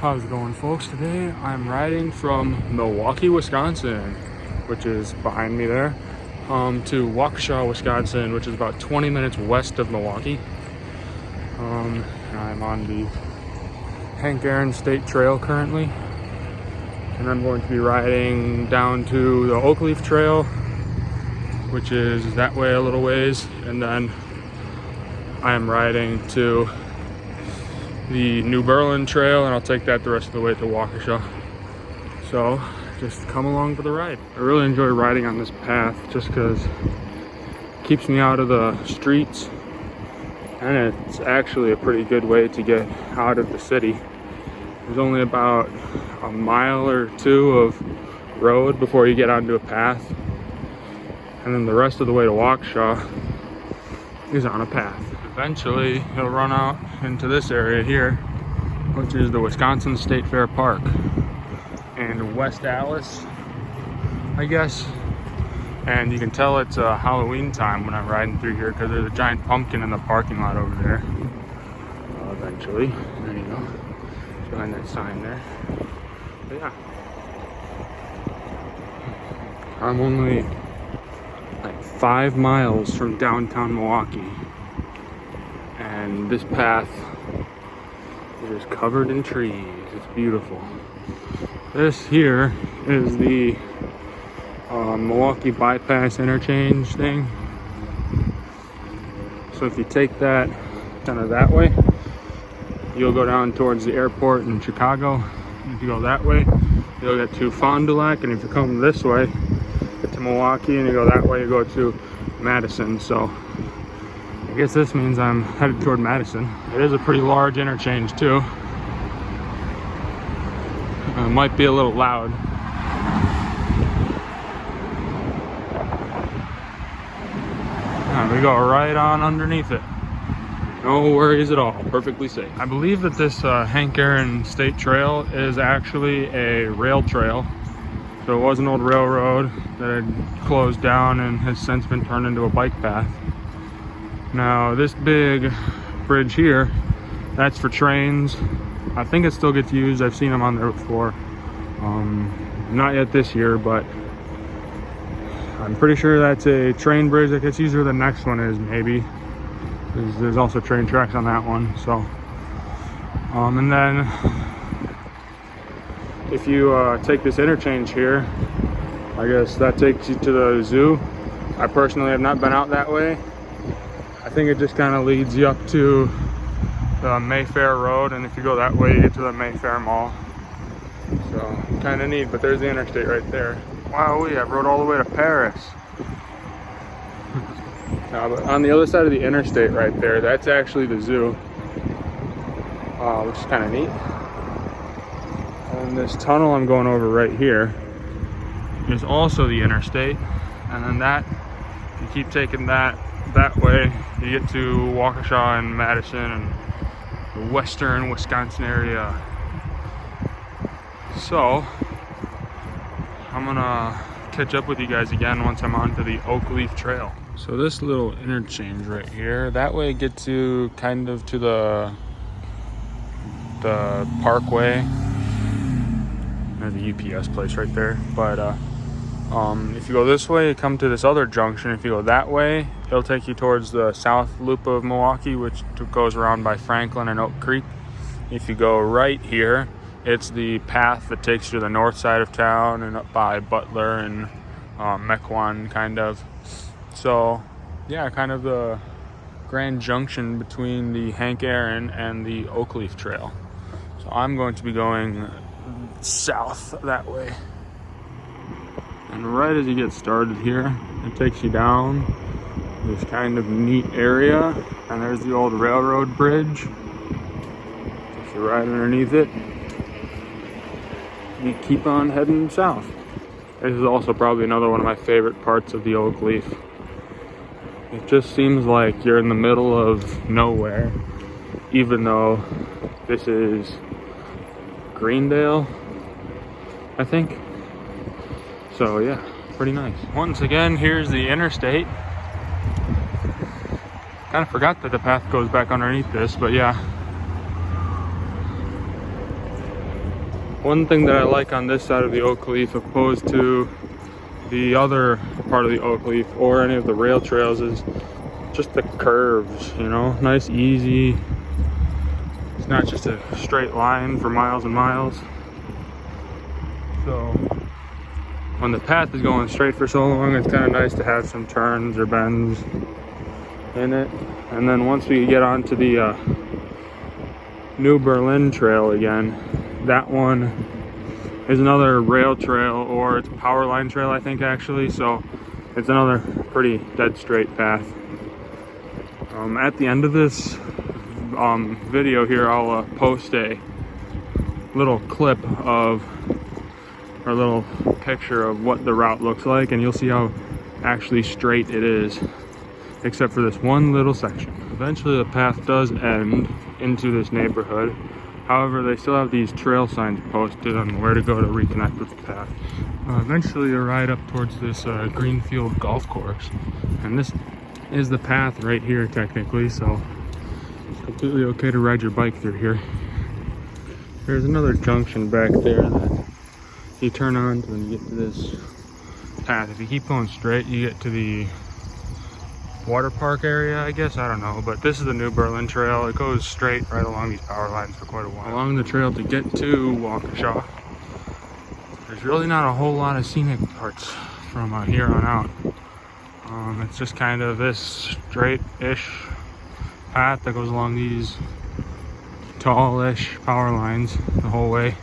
How's it going, folks? Today I'm riding from Milwaukee, Wisconsin, which is behind me there, to Waukesha, Wisconsin, which is about 20 minutes west of Milwaukee. I'm on the Hank Aaron State Trail currently, and I'm going to be riding down to the Oak Leaf Trail, which is that way a little ways, and then I am riding to the New Berlin Trail, and I'll take that the rest of the way to Waukesha. So just come along for the ride. I really enjoy riding on this path just because it keeps me out of the streets, and it's actually a pretty good way to get out of the city. There's only about a mile or two of road before you get onto a path, and then the rest of the way to Waukesha is on a path. Eventually you'll run out into this area here, which is the Wisconsin State Fair Park in West Allis, I guess. And you can tell it's Halloween time when I'm riding through here because there's a giant pumpkin in the parking lot over there. Eventually, there you go, behind that sign there. But yeah, I'm only like 5 miles from downtown Milwaukee, and this path is covered in trees. It's beautiful. This here is the Milwaukee bypass interchange thing. So if you take that kind of that way, you'll go down towards the airport in Chicago. If you go that way, you'll get to Fond du Lac, and if you come this way, get to Milwaukee, and you go that way, you go to Madison. So I guess this means I'm headed toward Madison. It is a pretty large interchange too. It might be a little loud. And we go right on underneath it. No worries at all, perfectly safe. I believe that this Hank Aaron State Trail is actually a rail trail. So it was an old railroad that had closed down and has since been turned into a bike path. Now this big bridge here, that's for trains. I think it still gets used. I've seen them on there before. Not yet this year, but I'm pretty sure that's a train bridge that gets used, or the next one is maybe. There's also train tracks on that one. So, and then if you take this interchange here, I guess that takes you to the zoo. I personally have not been out that way. I think it just kind of leads you up to the Mayfair Road, and if you go that way, you get to the Mayfair Mall. So kind of neat, but there's the interstate right there. Wow, I rode all the way to Paris. But on the other side of the interstate right there, that's actually the zoo, which is kind of neat. And this tunnel I'm going over right here is also the interstate, and then that, if you keep taking that way, you get to Waukesha and Madison and the western Wisconsin area. So I'm gonna catch up with you guys again once I'm onto the Oak Leaf Trail. So this little interchange right here, that way gets you kind of to the parkway. There's a UPS place right there, but if you go this way, you come to this other junction. If you go that way, it'll take you towards the south loop of Milwaukee, which goes around by Franklin and Oak Creek. If you go right here, it's the path that takes you to the north side of town and up by Butler and Mequon, kind of. So yeah, kind of the grand junction between the Hank Aaron and the Oak Leaf Trail. So I'm going to be going south that way. And right as you get started here, it takes you down this kind of neat area, and there's the old railroad bridge. If you ride underneath it, you keep on heading south. This is also probably another one of my favorite parts of the Oak Leaf. It just seems like you're in the middle of nowhere, even though this is Greendale, I think. So yeah, pretty nice. Once again, here's the interstate. Kind of forgot that the path goes back underneath this, but yeah. One thing that I like on this side of the Oak Leaf opposed to the other part of the Oak Leaf or any of the rail trails is just the curves, you know, nice, easy. It's not just a straight line for miles and miles. So when the path is going straight for so long, it's kind of nice to have some turns or bends in it. And then once we get onto the New Berlin Trail again, that one is another rail trail, or it's a power line trail, I think, actually. So it's another pretty dead straight path. At the end of this video here, I'll post a little clip of, or a little picture of what the route looks like, and you'll see how actually straight it is, except for this one little section. Eventually the path does end into this neighborhood. However, they still have these trail signs posted on where to go to reconnect with the path. Eventually you ride up towards this Greenfield golf course, and this is the path right here technically, so it's completely okay to ride your bike through here. There's another junction back there that you turn on when you get to this path. If you keep going straight, you get to the water park area, I guess, I don't know, but this is the New Berlin Trail. It goes straight right along these power lines for quite a while. Along the trail to get to Waukesha, there's really not a whole lot of scenic parts from here on out. It's just kind of this straight-ish path that goes along these tall-ish power lines the whole way.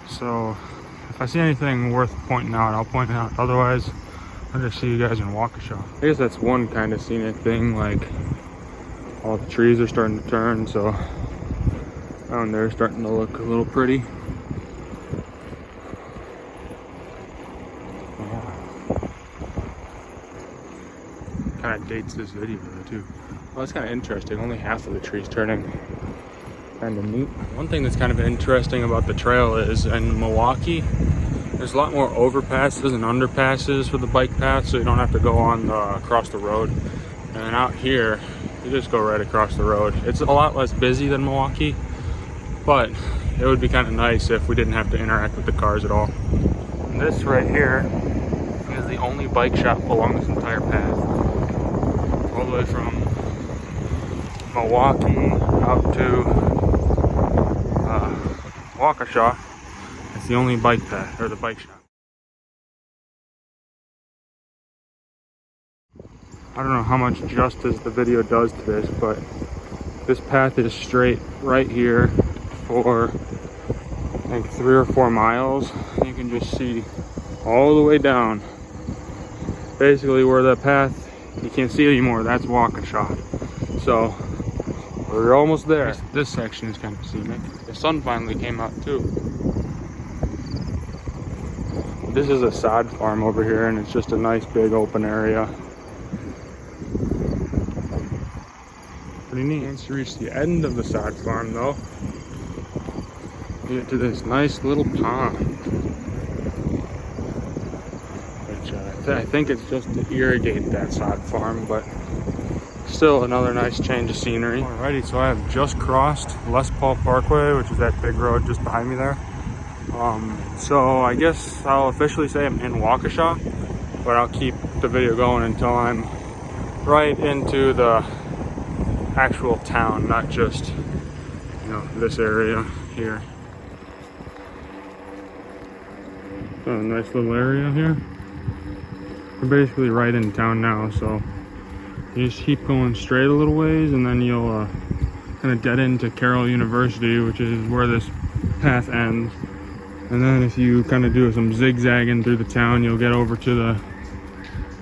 So if I see anything worth pointing out, I'll point it out. Otherwise, I'll just see you guys in Waukesha. I guess that's one kind of scenic thing, like all the trees are starting to turn, so down there starting to look a little pretty. Kind of dates this video though too. Well, it's kind of interesting. Only half of the trees turning. Kind of neat. One thing that's kind of interesting about the trail is in Milwaukee, there's a lot more overpasses and underpasses for the bike path, so you don't have to go on across the road. And out here, you just go right across the road. It's a lot less busy than Milwaukee, but it would be kind of nice if we didn't have to interact with the cars at all. And this right here is the only bike shop along this entire path, all the way from Milwaukee out to Waukesha. It's the only bike path, or the bike shop. I don't know how much justice the video does to this, but this path is straight right here for I think 3 or 4 miles. You can just see all the way down. Basically where the path you can't see anymore, that's Waukesha. So we're almost there. This section is kind of scenic. The sun finally came out too. This is a sod farm over here, and it's just a nice big open area. Pretty neat. Once you reach the end of the sod farm though, you get to this nice little pond, which I think it's just to irrigate that sod farm, but still another nice change of scenery. Alrighty, so I have just crossed Les Paul Parkway, which is that big road just behind me there. So I guess I'll officially say I'm in Waukesha, but I'll keep the video going until I'm right into the actual town, not just, you know, this area here. So a nice little area here. We're basically right in town now, so you just keep going straight a little ways, and then you'll kind of dead into Carroll University, which is where this path ends. And then if you kind of do some zigzagging through the town, you'll get over to the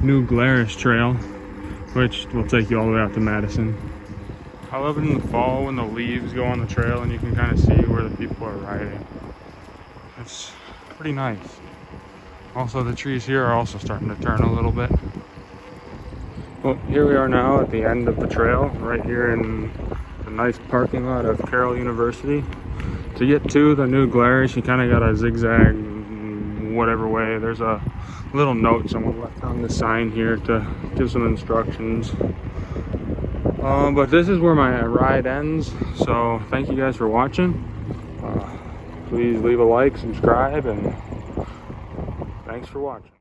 New Glarus Trail, which will take you all the way out to Madison. I love it in the fall when the leaves go on the trail and you can kind of see where the people are riding. It's pretty nice. Also, the trees here are also starting to turn a little bit. Well, here we are now at the end of the trail, right here in the nice parking lot of Carroll University. To get to the New Glarus, you kind of got to zigzag whatever way. There's a little note someone left on the sign here to give some instructions. But this is where my ride ends, so thank you guys for watching. please leave a like, subscribe, and thanks for watching.